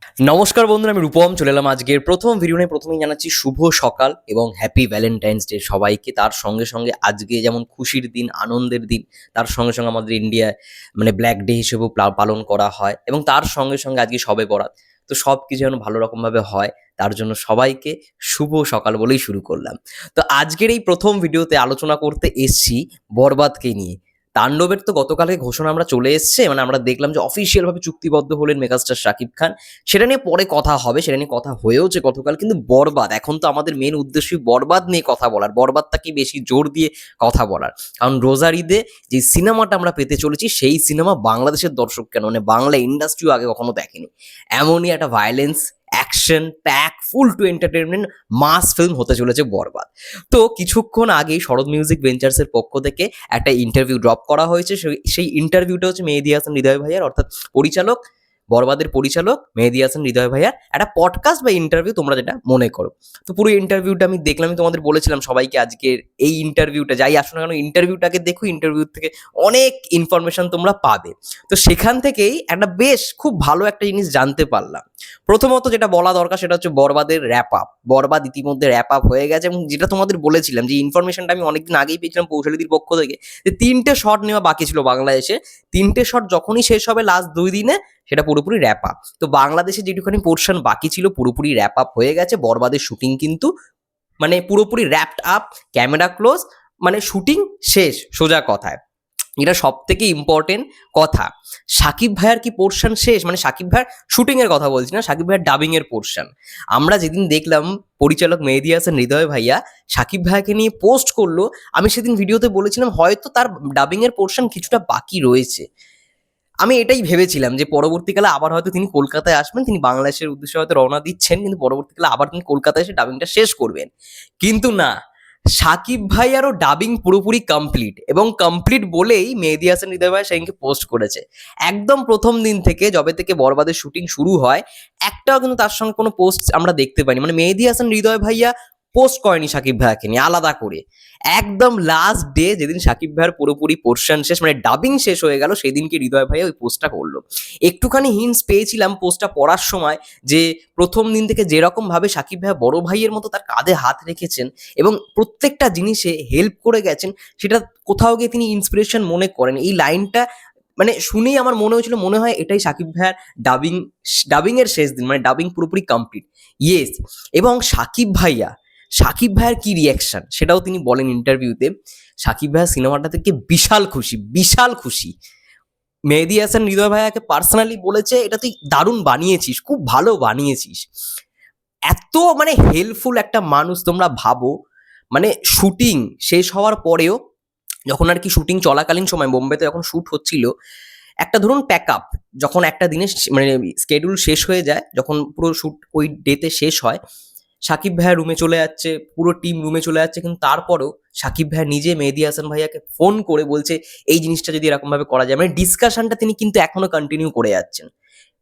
নমস্কার বন্ধুরা, আমি রূপম চলে এলাম আজকের প্রথম ভিডিও নিয়ে। প্রথমেই জানাচ্ছি শুভ সকাল এবং হ্যাপি ভ্যালেন্টাইন্স ডে সবাইকে। তার সঙ্গে সঙ্গে আজকে যেমন খুশির দিন, আনন্দের দিন, তার সঙ্গে সঙ্গে আমাদের ইন্ডিয়ায় ব্ল্যাক ডে হিসেবেও পালন করা হয় এবং তার সঙ্গে সঙ্গে আজকে শবে বরাত। তো সব কিছু যেন ভালো রকমভাবে হয়, তার জন্য সবাইকে শুভ সকাল বলেই শুরু করলাম। তো আজকের এই প্রথম ভিডিওতে আলোচনা করতে এসছি বরবাদকে নিয়ে। তাণ্ডবের তো গতকালকে ঘোষণা আমরা চলে এসছে, আমরা দেখলাম যে অফিসিয়াল ভাবে চুক্তিবদ্ধ হলেন মেগাস্টার শাকিব খান। সেটা নিয়ে পরে কথা হবে, সেটা নিয়ে কথা হয়েওছে গতকাল। কিন্তু বরবাদ, এখন তো আমাদের মেন উদ্দেশ্যই বরবাদ নিয়ে কথা বলার, বরবাদটাকে বেশি জোর দিয়ে কথা বলার। কারণ রোজার ঈদে যে সিনেমাটা আমরা পেতে চলেছি, সেই সিনেমা বাংলাদেশের দর্শক কেন বাংলা ইন্ডাস্ট্রিও আগে কখনো দেখেনি। এমনই একটা ভায়োলেন্স, অ্যাকশন প্যাক, ফুল টু এন্টারটেনমেন্ট মাস ফিল্ম হতে চলেছে বরবাদ। তো কিছুক্ষণ আগেই শরৎ মিউজিক ভেঞ্চার্সের পক্ষ থেকে একটা ইন্টারভিউ ড্রপ করা হয়েছে। সেই ইন্টারভিউটা হচ্ছে মেহেদী হাসান হৃদয় ভাইয়ার, অর্থাৎ পরিচালক, বরবাদের পরিচালক মেহেদী হাসান হৃদয় ভাইয়ার একটা পডকাস্ট বা ইন্টারভিউ, তোমরা যেটা মনে করো। তো পুরো ইন্টারভিউটা আমি দেখলাম, আমি তোমাদের বলেছিলাম সবাইকে আজকের এই ইন্টারভিউটা যাই আসো না কেন, ইন্টারভিউটাকে দেখো, ইন্টারভিউ থেকে অনেক ইনফরমেশন তোমরা পাবে। তো সেখান থেকেই একটা বেশ খুব ভালো একটা জিনিস জানতে পারলাম। প্রথমত যেটা বলা দরকার সেটা হচ্ছে বরবাদের র্যাপ আপ। বরবাদ ইতিমধ্যে র্যাপ আপ হয়ে গেছে এবং যেটা তোমাদের বলেছিলাম, যে ইনফরমেশনটা আমি অনেকদিন আগেই পেয়েছিলাম কৌশলীদির পক্ষ থেকে, যে 3টে শট নেওয়া বাকি ছিল বাংলাদেশে। 3টে শট যখনই শেষ হবে লাস্ট 2 দিনে, সেটা পুরোপুরি র্যাপ আপ। তো বাংলাদেশে যেটুখানি পোর্শন বাকি ছিল পুরোপুরি র্যাপ আপ হয়ে গেছে। বরবাদের শুটিং কিন্তু পুরোপুরি wrapped up, camera close, shooting শেষ সোজা কথায়। এটা সব থেকে ইম্পর্টেন্ট কথা। সাকিব ভাইয়ার কি পোর্শন শেষ, সাকিব ভাইয়ার শুটিং এর কথা বলছি না, সাকিব ভাইয়ার ডাবিং এর পোর্শন। আমরা যেদিন দেখলাম পরিচালক মেহেদী হাসান হৃদয় ভাইয়া সাকিব ভাইয়াকে নিয়ে পোস্ট করলো, আমি সেদিন ভিডিওতে বলেছিলাম হয়তো তার ডাবিং এর পোর্শন কিছুটা বাকি রয়েছে। আমি এটাই ভেবেছিলাম যে পরবর্তীকালে আবার হয়তো তিনি কলকাতায় আসবেন, তিনি বাংলাদেশের উদ্দেশ্যে হয়তো রওনা দিচ্ছেন, কিন্তু পরবর্তীকালে আবার তিনি কলকাতায় এসে ডাবিংটা শেষ করবেন। কিন্তু না, সাকিব ভাইয়ারও ডাবিং পুরোপুরি কমপ্লিট, এবং কমপ্লিট বলেই মেহেদী হাসান হৃদয় ভাই সেদিনকে পোস্ট করেছে। একদম প্রথম দিন থেকে, যবে থেকে বরবাদের শুটিং শুরু হয়, একটাও কিন্তু তার সঙ্গে কোনো পোস্ট আমরা দেখতে পাইনি। মেহেদী হাসান হৃদয় ভাইয়া পোস্ট করেনি সাকিব ভাইয়াকে নিয়ে আলাদা করে। একদম লাস্ট ডে যেদিন সাকিব ভাইয়ার পুরোপুরি পোর্শন শেষ, ডাবিং শেষ হয়ে গেল, সেদিনকে হৃদয় ভাইয়া ওই পোস্টটা করলো। একটুখানি হিন্টস পেয়েছিলাম পোস্টটা পড়ার সময়, যে প্রথম দিন থেকে যেরকম ভাবে সাকিব ভাইয়া বড় ভাইয়ের মতো তার কাঁধে হাত রেখেছেন এবং প্রত্যেকটা জিনিসে হেল্প করে গেছেন, সেটা কোথাও গিয়ে তিনি ইন্সপিরেশন মনে করেন। এই লাইনটা শুনেই আমার মনে হয়েছিল, মনে হয় এটাই সাকিব ভাইয়ার ডাবিং, ডাবিং এর শেষ দিন, ডাবিং পুরোপুরি কমপ্লিট। ইয়েস। এবং সাকিব ভাইয়ার কি রিয়াকশন সেটাও তিনি বলেন ইন্টারভিউতে। সাকিব ভাইয়া সিনেমাটা থেকে বিশাল খুশি, বিশাল খুশি। মেহেদী হাসান হৃদয় ভাইয়াকে পার্সোনালি বলেছে, এটা তুই দারুণ বানিয়েছিস, খুব ভালো বানিয়েছিস। এত হেল্পফুল একটা মানুষ, তোমরা ভাবো। শুটিং শেষ হওয়ার পরেও, যখন আর কি শুটিং চলাকালীন সময় বোম্বেতে যখন শুট হচ্ছিল, একটা ধরুন প্যাক আপ, যখন একটা দিনে স্কেডিউল শেষ হয়ে যায়, যখন পুরো শুট ওই ডেতে শেষ হয়, সাকিব ভাইয়া রুমে চলে যাচ্ছে, পুরো টিম রুমে চলে যাচ্ছে, কিন্তু তারপরেও সাকিব ভাইয়া নিজে মেহেদী হাসান ভাইয়াকে ফোন করে বলছে এই জিনিসটা যদি এরকম ভাবে করা যায়। ডিসকাশনটা তিনি কিন্তু এখনো কন্টিনিউ করে যাচ্ছেন।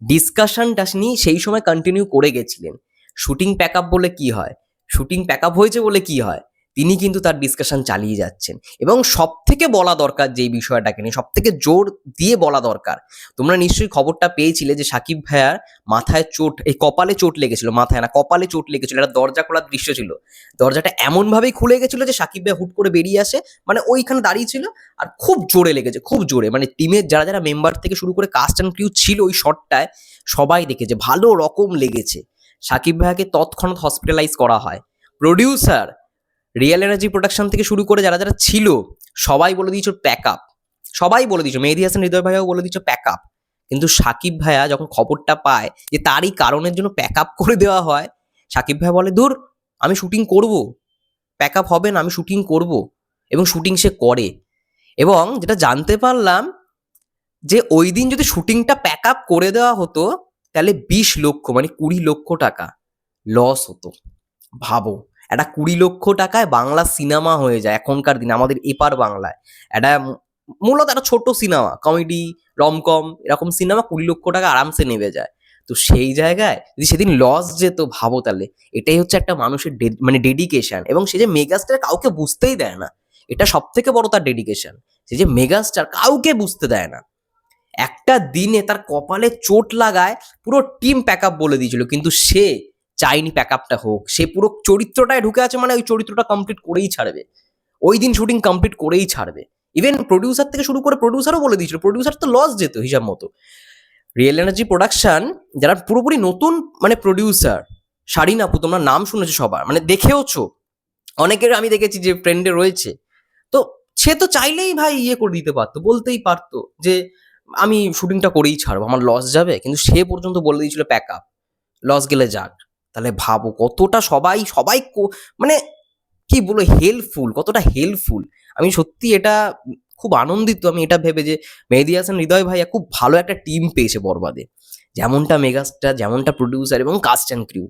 ডিসকাশনটা তিনি সেই সময় কন্টিনিউ করে গেছিলেন। শুটিং প্যাক আপ বলে কি হয়, শুটিং প্যাক আপ হয়েছে বলে কি হয়, তিনি কিন্তু তার ডিসকাশন চালিয়ে যাচ্ছেন। এবং সব থেকে বলা দরকার যে বিষয়টাকে নিয়ে সব থেকে জোর দিয়ে বলা দরকার, তোমরা নিশ্চয়ই খবরটা পেয়েছিলে যে সাকিব ভাইয়ার মাথায় চোট, এই কপালে চোট লেগেছিল, মাথায় না কপালে চোট লেগেছিল। একটা দরজা খোলার দৃশ্য ছিল, দরজাটা এমন ভাবেই খুলে গেছিল যে সাকিব ভাইয়া হুট করে বেরিয়ে আসে, ওইখানে দাঁড়িয়ে ছিল, আর খুব জোরে লেগেছে, খুব জোরে। টিমের যারা যারা মেম্বার থেকে শুরু করে কাস্ট অ্যান্ড ক্রিউ ছিল ওই শটটায়, সবাই দেখেছে ভালো রকম লেগেছে। সাকিব ভাইয়াকে তৎক্ষণাৎ হসপিটালাইজ করা হয়। প্রডিউসার, রিয়েল এনার্জি প্রোডাকশন থেকে শুরু করে যারা যারা ছিল, সবাই বলে দিয়েছ প্যাক আপ, সবাই বলে দিয়েছ, মেহেদী হাসান হৃদয় ভাইয়াও বলে দিয়েছ প্যাক আপ। কিন্তু সাকিব ভাইয়া যখন খবরটা পায় যে তারই কারণের জন্য প্যাক আপ করে দেওয়া হয়, সাকিব ভাইয়া বলে দূর, আমি শুটিং করব, প্যাক আপ হবে না, আমি শুটিং করব। এবং শুটিং সে করে। এবং যেটা জানতে পারলাম, যে ওই দিন যদি শুটিংটা প্যাক আপ করে দেওয়া হতো, তাহলে 20 লক্ষ 20 লক্ষ টাকা লস হতো। ভাবো, একটা 20 লক্ষ টাকায় বাংলা সিনেমা হয়ে যায় এখনকার দিনে আমাদের এপার বাংলায়। একটা মূলত একটা ছোট সিনেমা, কমেডি, রমকম, এরকম সিনেমা 20 লক্ষ টাকা আরামসে নেমে যায়। তো সেই জায়গায় যদি সেদিন লস যেত, ভাবো তাহলে। এটাই হচ্ছে একটা মানুষের ডেডিকেশন। এবং সে যে মেগাস্টার কাউকে বুঝতেই দেয় না, এটা সব থেকে বড় তার ডেডিকেশন। সে যে মেগাস্টার কাউকে বুঝতে দেয় না। একটা দিনে তার কপালে চোট লাগায় পুরো টিম প্যাক আপ বলে দিয়েছিল, কিন্তু সে চাইনি প্যাক আপটা হোক, সে পুরো চরিত্রটায় ঢুকে আছে, মানে ওই চরিত্রটা কমপ্লিট করেই ছাড়বে, ওই দিন শুটিং কমপ্লিট করেই ছাড়বে। ইভেন প্রডিউসার থেকে শুরু করে প্রডিউসারও বলে দিয়েছিল, প্রডিউসার তো লস যেত হিসাব মতো। রিয়েল এনার্জি প্রোডাকশন যারা পুরোপুরি নতুন মানে প্রডিউসার, শারিন আপু তোমরা নাম শুনেছো সবার, মানে দেখেওছো, অনেকের আমি দেখেছি যে ফ্রেন্ডে রয়েছে, তো সে তো চাইলেই ভাই ইয়ে করে দিতে পারতো, বলতেই পারতো যে আমি শুটিংটা করেই ছাড়বো, আমার লস যাবে, কিন্তু সে পর্যন্ত বলে দিয়েছিল প্যাক আপ, লস গেলে যাক। তাহলে ভাবো কতটা সবাই সবাই মানে কি বলবো, হেল্পফুল, কতটা হেল্পফুল। আমি সত্যি এটা খুব আনন্দিত আমি এটা ভেবে যে মেহেদী হাসান হৃদয় ভাইয়া খুব ভালো একটা টিম পেয়েছে বরবাদে, যেমনটা মেগাস্টার, যেমনটা প্রডিউসার এবং কাস্ট অ্যান্ড ক্রিউ,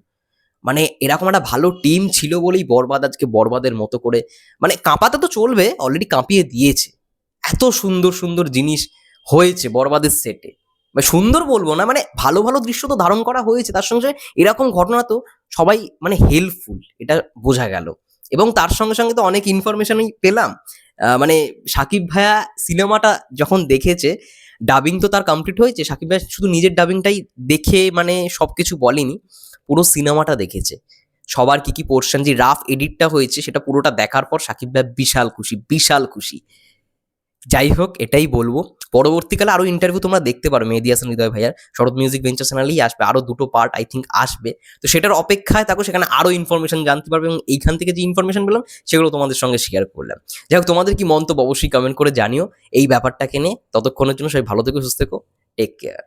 মানে এরকম একটা ভালো টিম ছিল বলেই বরবাদ আজকে বরবাদের মতো করে, মানে কাঁপাতে তো চলবে, অলরেডি কাঁপিয়ে দিয়েছে। এত সুন্দর সুন্দর জিনিস হয়েছে বরবাদের সেটে, মানে সুন্দর বলবো না, মানে ভালো ভালো দৃশ্য তো ধারণ করা হয়েছে, তার সঙ্গে সঙ্গে এরকম ঘটনা তো সবাই মানে হেল্পফুল, এটা বোঝা গেল। এবং তার সঙ্গে সঙ্গে তো অনেক ইনফরমেশনই পেলাম, মানে সাকিব ভাইয়া সিনেমাটা যখন দেখেছে, ডাবিং তো তার কমপ্লিট হয়েছে, সাকিব ভাইয়া শুধু নিজের ডাবিংটাই দেখে মানে সব কিছু বলেনি, পুরো সিনেমাটা দেখেছে, সবার কি কি পোর্শন, যে রাফ এডিটটা হয়েছে সেটা পুরোটা দেখার পর সাকিব ভাই বিশাল খুশি, বিশাল খুশি। যাই হোক, এটাই বলবো। পরবর্তীকালে আরো ইন্টারভিউ তোমরা দেখতে পারো মেহেদী হাসান হৃদয় ভাইয়ার, শরৎ মিউজিক ভেঞ্চার চ্যানেলেই আসবে, আরো দুটো পার্ট আই থিঙ্ক আসবে, তো সেটার অপেক্ষায় থাকো, সেখানে আরো ইনফরমেশন জানতে পারবে, এবং এইখান থেকে যে ইনফরমেশন পেলাম সেগুলো তোমাদের সঙ্গে শেয়ার করলাম। যাই হোক, তোমাদের কি মন্তব্য অবশ্যই কমেন্ট করে জানিও এই ব্যাপারটাকে নিয়ে। ততক্ষণের জন্য সবাই ভালো থেকো, সুস্থ থেকো, টেক কেয়ার।